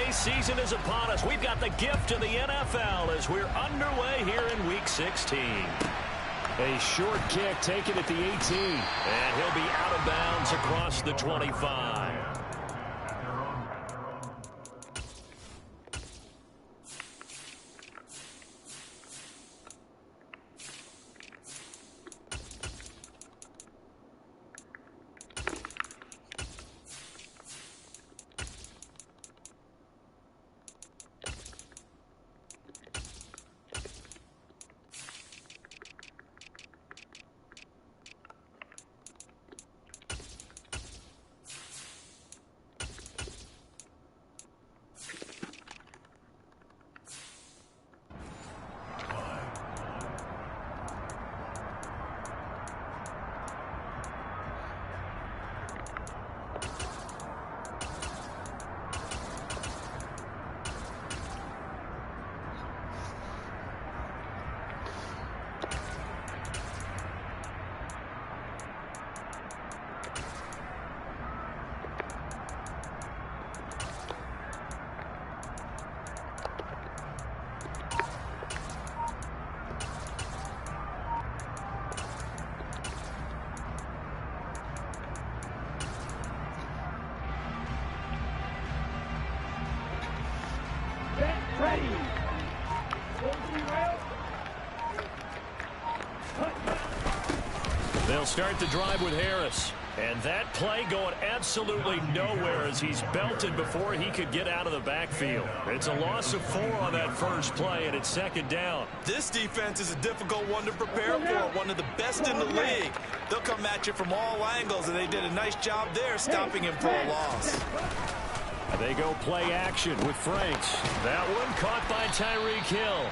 holiday season is upon us. We've got the gift of the NFL as we're underway here in Week 16. A short kick taken at the 18. And he'll be out of bounds across the 25. They'll start the drive with Harris. And that play going absolutely nowhere as he's belted before he could get out of the backfield. It's a loss of 4 on that first play, and it's second down. This defense is a difficult one to prepare for, one of the best in the league. They'll come at you from all angles, and they did a nice job there stopping him for a loss. They go play action with Franks. That one caught by Tyreek Hill.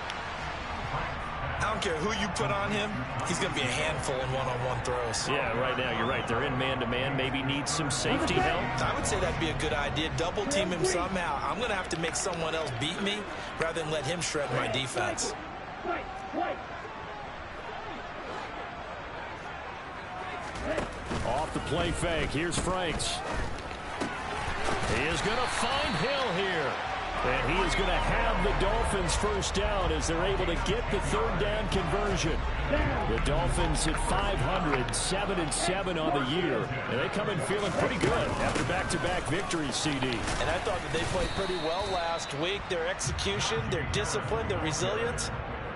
I don't care who you put on him, he's going to be a handful in one-on-one throws. Yeah, right now, you're right. They're in man-to-man, maybe need some safety help. I would say that'd be a good idea. Double team him somehow. I'm going to have to make someone else beat me rather than let him shred my defense. Off the play fake, here's Franks. He is going to find Hill here. And he is going to have the Dolphins first down as they're able to get the third down conversion. The Dolphins at 500, 7-7 on the year. And they come in feeling pretty good after back-to-back victories, CD. And I thought that they played pretty well last week. Their execution, their discipline, their resilience,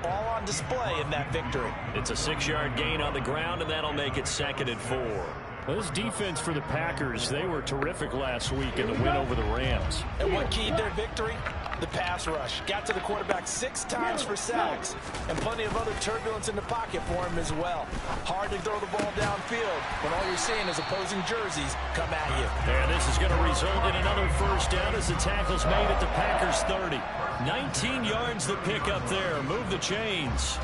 all on display in that victory. It's a 6-yard gain on the ground, and that'll make it 2nd and 4. Well, this defense for the Packers, they were terrific last week in the win over the Rams. And what keyed their victory? The pass rush. Got to the quarterback 6 times for sacks. And plenty of other turbulence in the pocket for him as well. Hard to throw the ball downfield when all you're seeing is opposing jerseys come at you. And this is going to result in another first down as the tackle's made at the Packers 30. 19 yards to pick up there. Move the chains.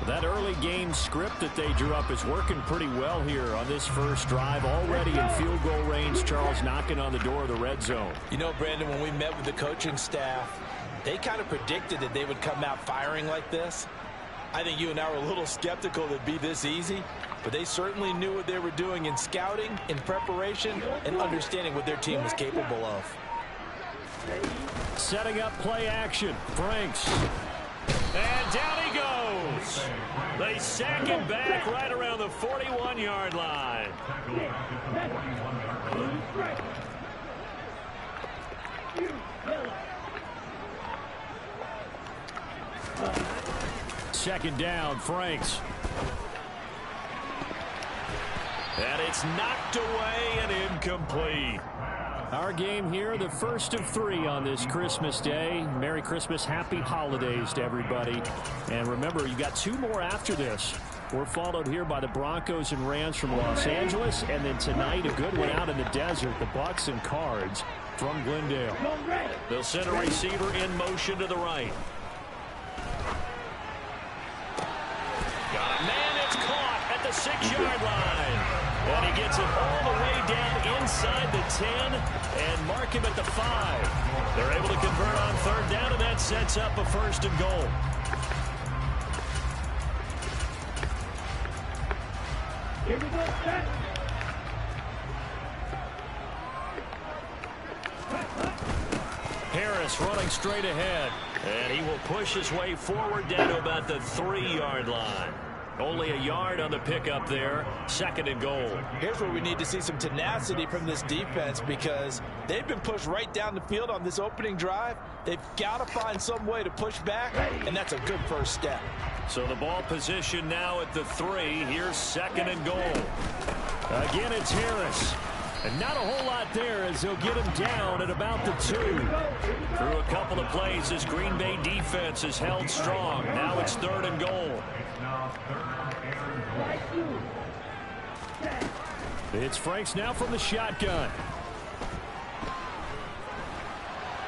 That early game script that they drew up is working pretty well here on this first drive. Already in field goal range, Charles knocking on the door of the red zone. You know, Brandon, when we met with the coaching staff, they kind of predicted that they would come out firing like this. I think you and I were a little skeptical that it'd be this easy, but they certainly knew what they were doing in scouting, in preparation, and understanding what their team was capable of. Setting up play action. Franks. And down he goes. They sack him back right around the 41-yard line. Second down, Franks. And it's knocked away and incomplete. Our game here, the first of 3 on this Christmas Day. Merry Christmas, happy holidays to everybody. And remember, you got 2 more after this. We're followed here by the Broncos and Rams from Los Angeles. And then tonight, a good one out in the desert, the Bucks and Cards from Glendale. They'll send a receiver in motion to the right. Got a man, it's caught at the 6-yard line. And he gets it all the way down inside the 10 and mark him at the 5. They're able to convert on third down, and that sets up a 1st and goal. Here we go, set. Harris running straight ahead. And he will push his way forward down to about the 3-yard line. Only a yard on the pickup there. 2nd and goal. Here's where we need to see some tenacity from this defense because they've been pushed right down the field on this opening drive. They've got to find some way to push back, and that's a good first step. So the ball position now at the 3. Here's 2nd and goal. Again, it's Harris. And not a whole lot there as they'll get him down at about the 2. Through a couple of plays, this Green Bay defense is held strong. Now it's 3rd and goal. It's Franks now from the shotgun.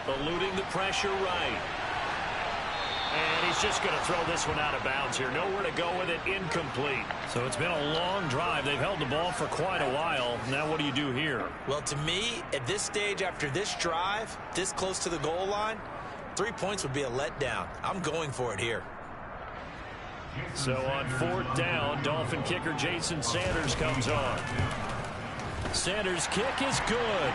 Eluding the pressure right. And he's just going to throw this one out of bounds here. Nowhere to go with it. Incomplete. So it's been a long drive. They've held the ball for quite a while. Now what do you do here? Well, to me, at this stage after this drive, this close to the goal line, 3 points would be a letdown. I'm going for it here. So on 4th down, Dolphin kicker Jason Sanders comes on. Sanders' kick is good.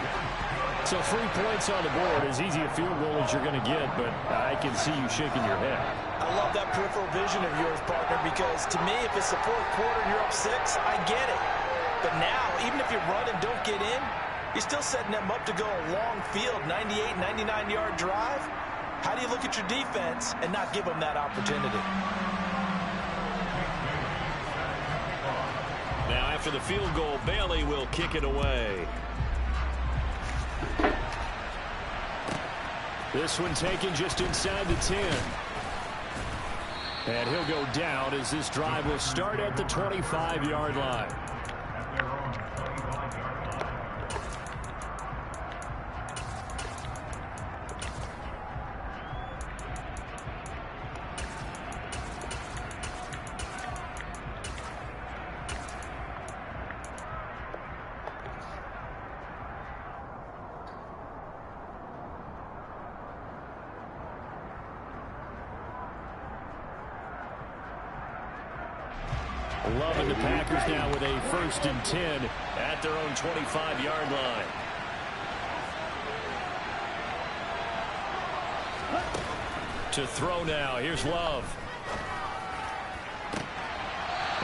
So 3 points on the board. As easy a field goal as you're going to get, but I can see you shaking your head. I love that peripheral vision of yours, partner, because to me, if it's the 4th quarter and you're up 6, I get it. But now, even if you run and don't get in, you're still setting them up to go a long field, 98, 99-yard drive. How do you look at your defense and not give them that opportunity? Now after the field goal, Bailey will kick it away. This one taken just inside the 10. And he'll go down as this drive will start at the 25-yard line. Loving the Packers now with a 1st and 10 at their own 25-yard line. To throw now. Here's Love.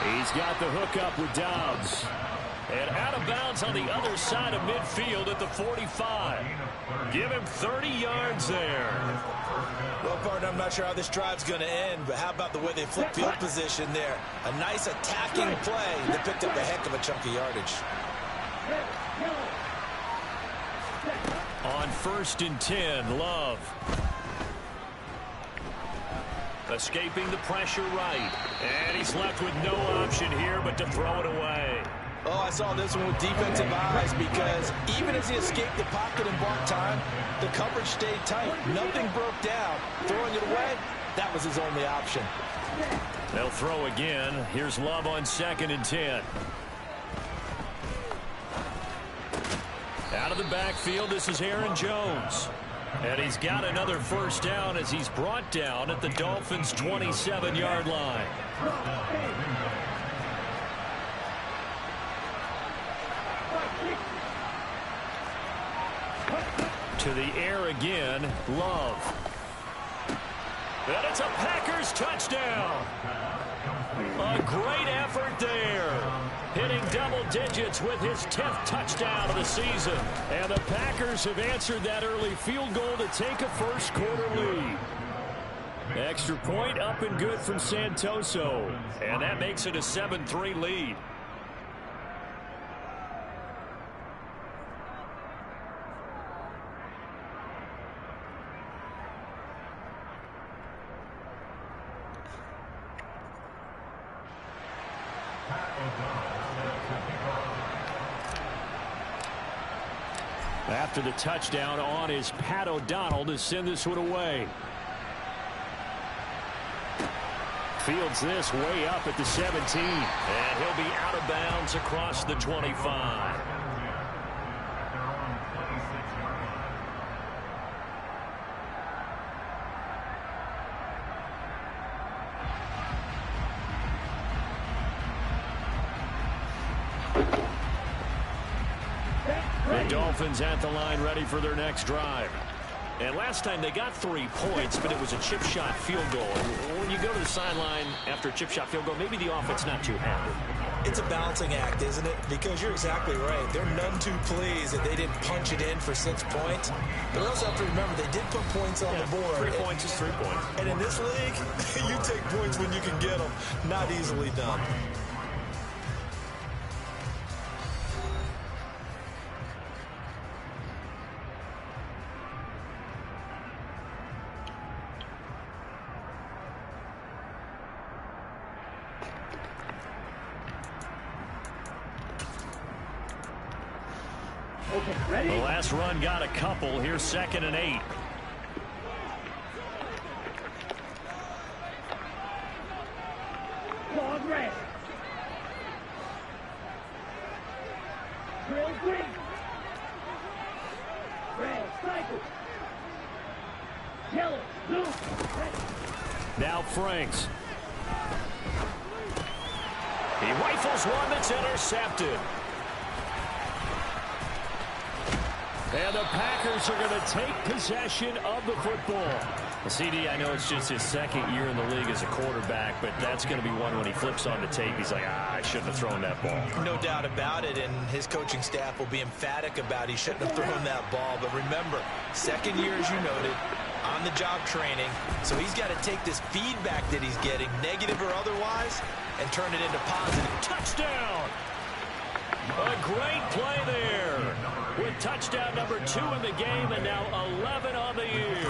He's got the hook up with Dobbs. And out of bounds on the other side of midfield at the 45. Give him 30 yards there. Well, partner, I'm not sure how this drive's going to end, but how about the way they flip field position there? A nice attacking play that picked up a heck of a chunk of yardage. On 1st and 10, Love. Escaping the pressure right. And he's left with no option here but to throw it away. Oh, I saw this one with defensive eyes because even as he escaped the pocket and bought time, the coverage stayed tight. Nothing broke down. Throwing it away, that was his only option. They'll throw again. Here's Love on 2nd and 10. Out of the backfield, this is Aaron Jones. And he's got another 1st down as he's brought down at the Dolphins' 27-yard line. To the air again, Love. And it's a Packers touchdown. A great effort there. Hitting double digits with his 10th touchdown of the season. And the Packers have answered that early field goal to take a 1st quarter lead. Extra point up and good from Santoso. And that makes it a 7-3 lead. After the touchdown on is Pat O'Donnell to send this one away. Fields this way up at the 17. And he'll be out of bounds across the 25. The Dolphins at the line ready for their next drive. And last time they got 3 points, but it was a chip shot field goal. And when you go to the sideline after a chip shot field goal, maybe the offense not too happy. It's a balancing act, isn't it? Because you're exactly right. They're none too pleased that they didn't punch it in for 6 points. But we also have to remember they did put points on the board. 3 points is 3 points. And in this league, you take points when you can get them. Not easily done. Okay, ready? The last run got a couple. Here's 2nd and 8. Long red. Drill green. Red, cycle. Yellow, blue, red. Now Franks. He rifles one that's intercepted. And the Packers are going to take possession of the football. CD, I know it's just his 2nd year in the league as a quarterback, but that's going to be one when he flips on the tape. He's like, I shouldn't have thrown that ball. No doubt about it, and his coaching staff will be emphatic about he shouldn't have thrown that ball. But remember, 2nd year, as you noted, on-the-job training. So he's got to take this feedback that he's getting, negative or otherwise, and turn it into positive. Touchdown! A great play there. With touchdown number 2 in the game and now 11 on the year.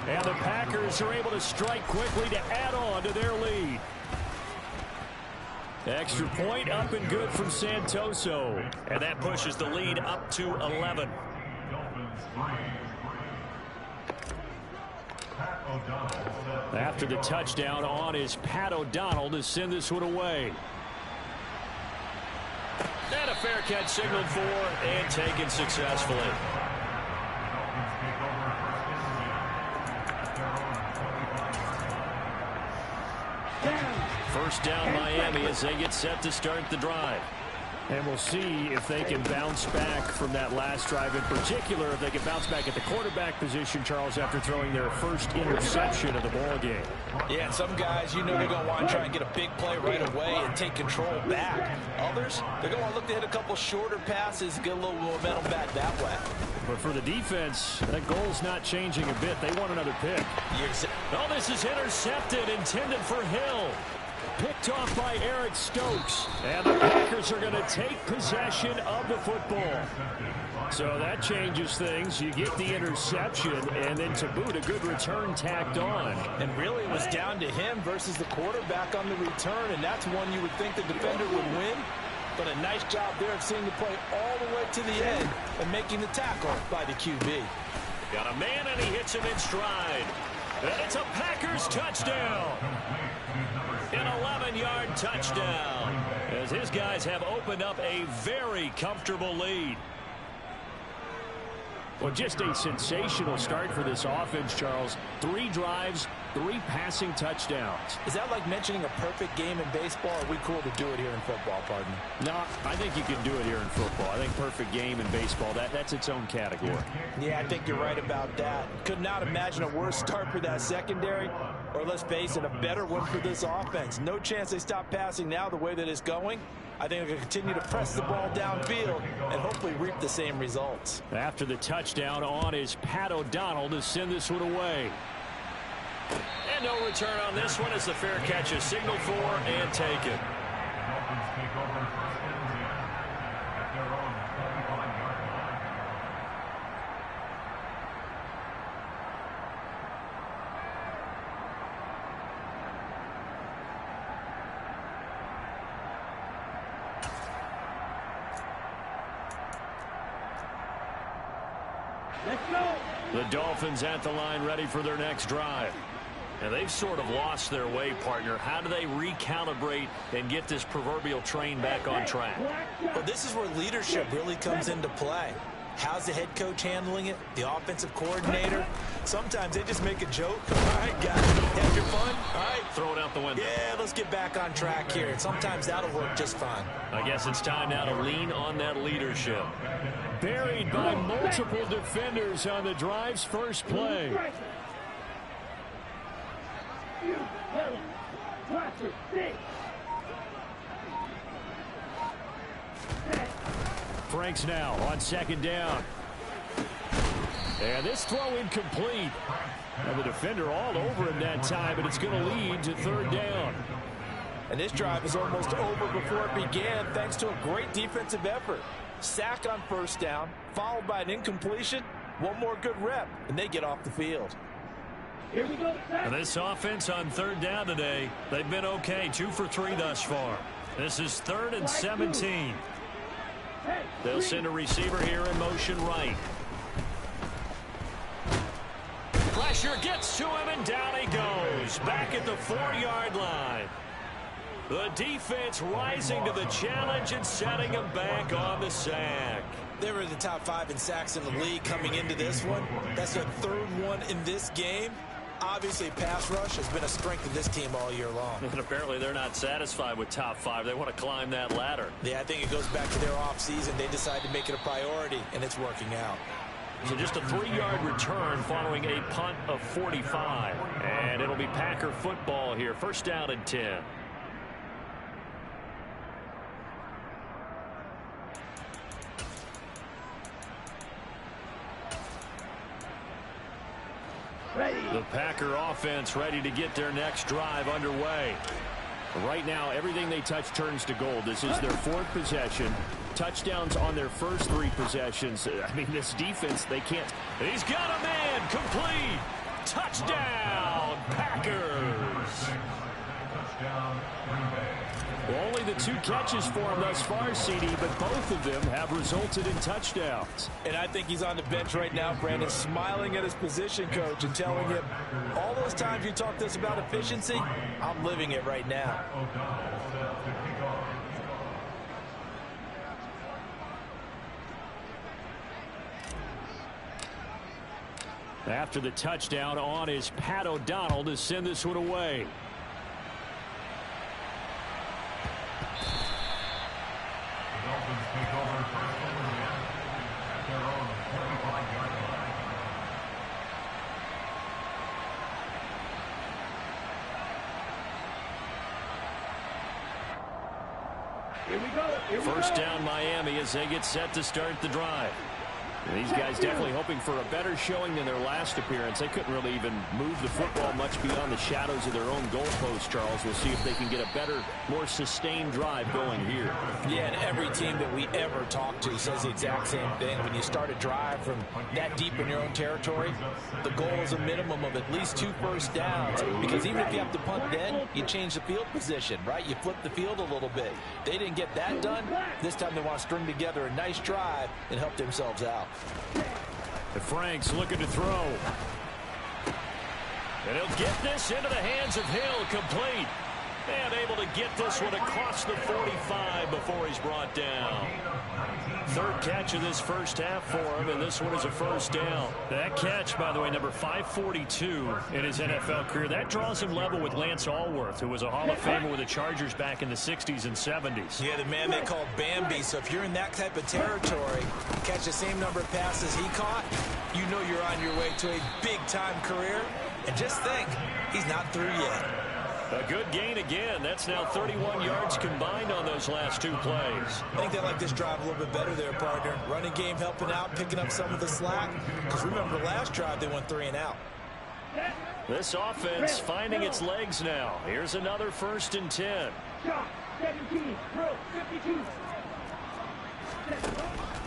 And the Packers are able to strike quickly to add on to their lead. Extra point up and good from Santoso. And that pushes the lead up to 11. After the touchdown, on is Pat O'Donnell to send this one away. And a fair catch signaled for and taken successfully. First down Miami as they get set to start the drive. And we'll see if they can bounce back from that last drive, in particular if they can bounce back at the quarterback position, Charles, after throwing their first interception of the ball game. Yeah, and some guys, you know, they're going to want to try and get a big play right away and take control back. Others, they're going to want to look to hit a couple shorter passes, get a little momentum back that way. But for the defense, that goal's not changing a bit. They want another pick. Oh, this is intercepted, intended for Hill. Picked off by Eric Stokes. And the Packers are going to take possession of the football. So that changes things. You get the interception, and then to boot, a good return tacked on. And really it was down to him versus the quarterback on the return, and that's one you would think the defender would win. But a nice job there of seeing the play all the way to the end and making the tackle by the QB. Got a man, and he hits him in stride. And it's a Packers touchdown. An 11-yard touchdown as his guys have opened up a very comfortable lead. Well, just a sensational start for this offense, Charles. 3 drives, 3 passing touchdowns. Is that like mentioning a perfect game in baseball? Or are we cool to do it here in football, pardon? No, I think you can do it here in football. I think perfect game in baseball, that's its own category. Yeah, I think you're right about that. Could not imagine a worse start for that secondary, or let's face it, a better one for this offense. No chance they stop passing now the way that it's going. I think they're going to continue to press the ball downfield and hopefully reap the same results. After the touchdown, on is Pat O'Donnell to send this one away. And no return on this one as the fair catch is signaled for and taken. Let's go. The Dolphins at the line ready for their next drive. And they've sort of lost their way, partner. How do they recalibrate and get this proverbial train back on track? Well, this is where leadership really comes into play. How's the head coach handling it? The offensive coordinator? Sometimes they just make a joke. All right, guys, have your fun. All right. Throw it out the window. Yeah, let's get back on track here. And sometimes that'll work just fine. I guess it's time now to lean on that leadership. Buried by multiple defenders on the drive's first play. Franks now on second down. And this throw incomplete. And the defender all over him that time, but it's going to lead to third down. And this drive is almost over before it began thanks to a great defensive effort. Sack on first down, followed by an incompletion. One more good rep, and they get off the field. Here we go. This offense on third down today, they've been okay. 2 for 3 thus far. This is 3rd and 17. They'll send a receiver here in motion right. Pressure gets to him, and down he goes. Back at the 4-yard line. The defense rising to the challenge and setting him back on the sack. They were in the top 5 in sacks in the league coming into this one. That's their 3rd one in this game. Obviously, pass rush has been a strength of this team all year long. And apparently they're not satisfied with top 5. They want to climb that ladder. Yeah, I think it goes back to their offseason. They decided to make it a priority, and it's working out. So just a 3-yard return following a punt of 45. And it'll be Packer football here. First down and 10. The Packer offense ready to get their next drive underway. Right now, everything they touch turns to gold. This is their 4th possession. Touchdowns on their first 3 possessions. I mean, this defense, they can't. He's got a man complete. Touchdown, Packers. Only the 2 catches for him thus far, CD, but both of them have resulted in touchdowns. And I think he's on the bench right now, Brandon, smiling at his position coach and telling him, all those times you talked to us about efficiency, I'm living it right now. After the touchdown, on is Pat O'Donnell to send this one away. First down Miami as they get set to start the drive. And these guys definitely hoping for a better showing than their last appearance. They couldn't really even move the football much beyond the shadows of their own goalpost, Charles. We'll see if they can get a better, more sustained drive going here. Yeah, and every team that we ever talk to says the exact same thing. When you start a drive from that deep in your own territory, the goal is a minimum of at least 2 first downs. Because even if you have to punt then, you change the field position, right? You flip the field a little bit. They didn't get that done. This time they want to string together a nice drive and help themselves out. The Franks looking to throw. And he'll get this into the hands of Hill, complete. And able to get this one across the 45 before he's brought down. 3rd catch of this first half for him, and this one is a first down. That catch, by the way, number 542 in his NFL career. That draws him level with Lance Allworth, who was a Hall of Famer with the Chargers back in the 60s and 70s. Yeah, the man they called Bambi. So if you're in that type of territory, catch the same number of passes he caught, you know you're on your way to a big-time career. And just think, he's not through yet. A good gain again. That's now 31 yards combined on those last 2 plays. I think they like this drive a little bit better there, partner. Running game helping out, picking up some of the slack. Because remember, the last drive they went 3 and out. This offense finding its legs now. Here's another 1st and 10. 17, 52.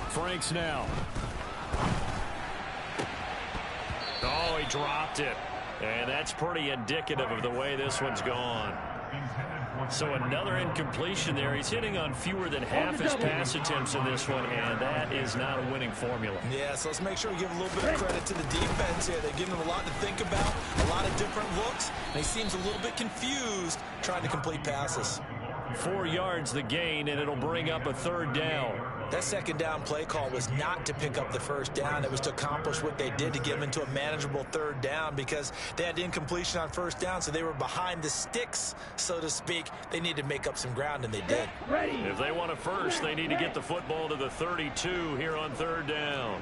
Franks now. Oh, he dropped it. And that's pretty indicative of the way this one's gone. So another incompletion there. He's hitting on fewer than half his pass attempts in this one, and that is not a winning formula. Yeah, so let's make sure we give a little bit of credit to the defense here. They're giving him a lot to think about, a lot of different looks, and he seems a little bit confused trying to complete passes. 4 yards the gain, and it'll bring up a 3rd down. That second down play call was not to pick up the first down. It was to accomplish what they did, to get them into a manageable third down, because they had incompletion on first down, so they were behind the sticks, so to speak. They needed to make up some ground, and they did. If they want a first, they need to get the football to the 32 here on third down.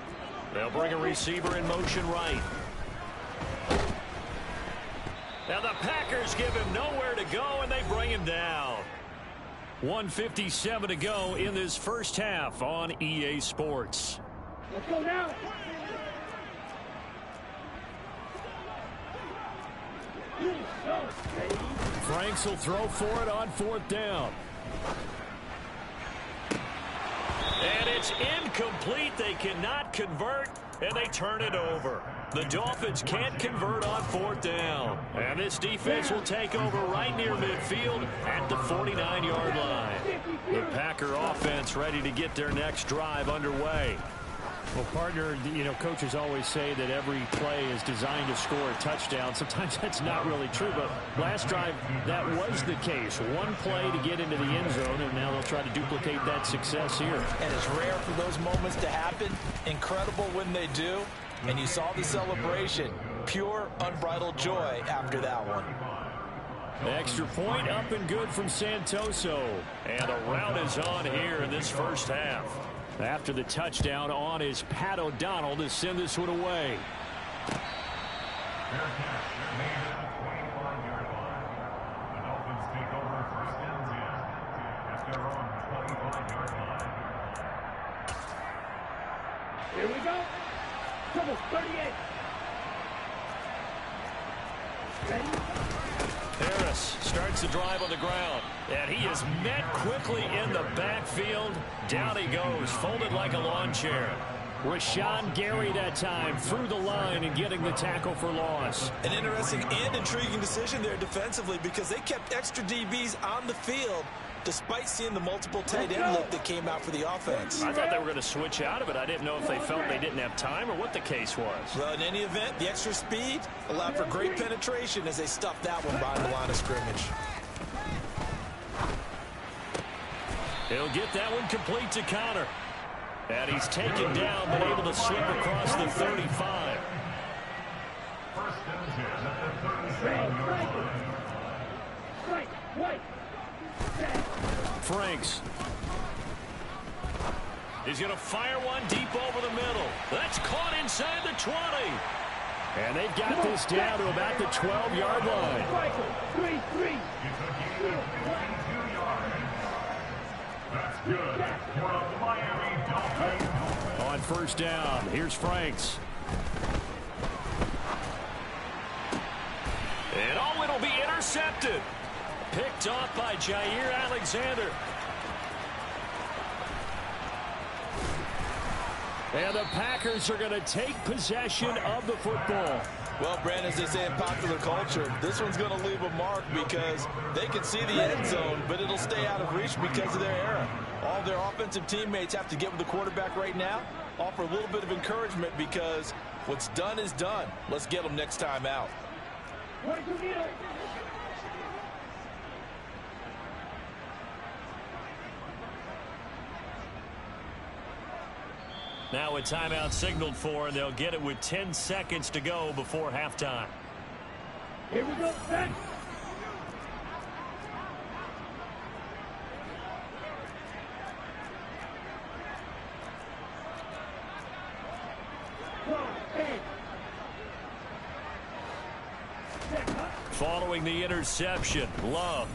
They'll bring a receiver in motion right. Now the Packers give him nowhere to go, and they bring him down. 1:57 to go in this first half on EA Sports. Let's go now. Franks will throw for it on fourth down. And it's incomplete. They cannot convert, and they turn it over. The Dolphins can't convert on fourth down. And this defense will take over right near midfield at the 49-yard line. The Packer offense ready to get their next drive underway. Well, partner, you know, coaches always say that every play is designed to score a touchdown. Sometimes that's not really true, but last drive, that was the case. One play to get into the end zone, and now they'll try to duplicate that success here. And it's rare for those moments to happen. Incredible when they do. And you saw the celebration. Pure, unbridled joy after that one. Extra point up and good from Santoso. And a rout is on here in this first half. After the touchdown on is Pat O'Donnell to send this one away. Here we go. Trouble 38. Ready? Harris starts the drive on the ground, and he is met quickly in the backfield. Down he goes, folded like a lawn chair. Rashawn Gary that time through the line and getting the tackle for loss. An interesting and intriguing decision there defensively, because they kept extra DBs on the field despite seeing the multiple tight end look that came out for the offense. I thought they were going to switch out of it. I didn't know if they felt they didn't have time or what the case was. Well, in any event, the extra speed allowed for great penetration as they stuffed that one behind the line of scrimmage. He'll get that one complete to Connor. And he's taken down, but able to slip across the 35. Franks. He's going to fire one deep over the middle. That's caught inside the 20. And they've got this down to about the 12-yard line. 3-3. That's good. For the Miami Dolphins. On first down, here's Franks. And oh, it'll be intercepted. Picked off by Jair Alexander. And the Packers are going to take possession of the football. Well, Brandon, as they say in popular culture, this one's going to leave a mark because they can see the end zone, but it'll stay out of reach because of their error. All their offensive teammates have to get with the quarterback right now, offer a little bit of encouragement, because what's done is done. Let's get them next time out. Now a timeout signaled for, and they'll get it with 10 seconds to go before halftime. Here we go, back. Following the interception, Love.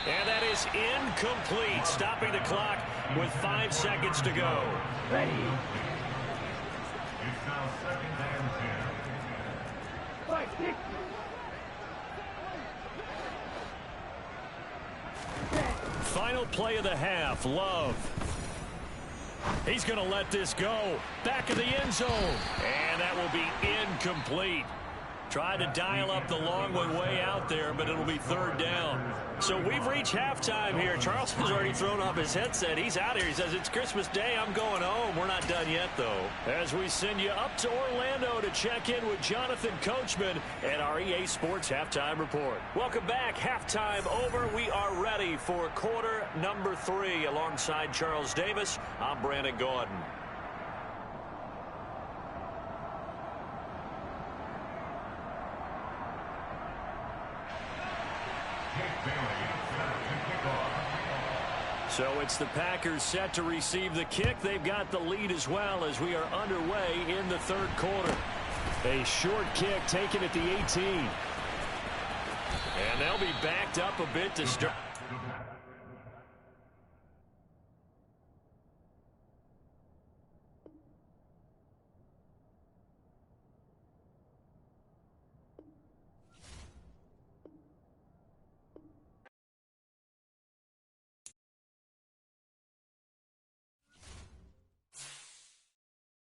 And that is incomplete, stopping the clock with 5 seconds to go. Ready. It's now second and 10. 5, 6. Final play of the half, Love. He's going to let this go. Back of the end zone. And that will be incomplete. Tried to dial up the long one way out there, but it'll be third down. So we've reached halftime here. Charleston's already thrown off his headset. He's out here. He says, it's Christmas Day. I'm going home. We're not done yet, though. As we send you up to Orlando to check in with Jonathan Coachman and our EA Sports Halftime Report. Welcome back. Halftime over. We are ready for quarter number 3. Alongside Charles Davis, I'm Brandon Gordon. So it's the Packers set to receive the kick. They've got the lead as well as we are underway in the third quarter. A short kick taken at the 18. And they'll be backed up a bit to start.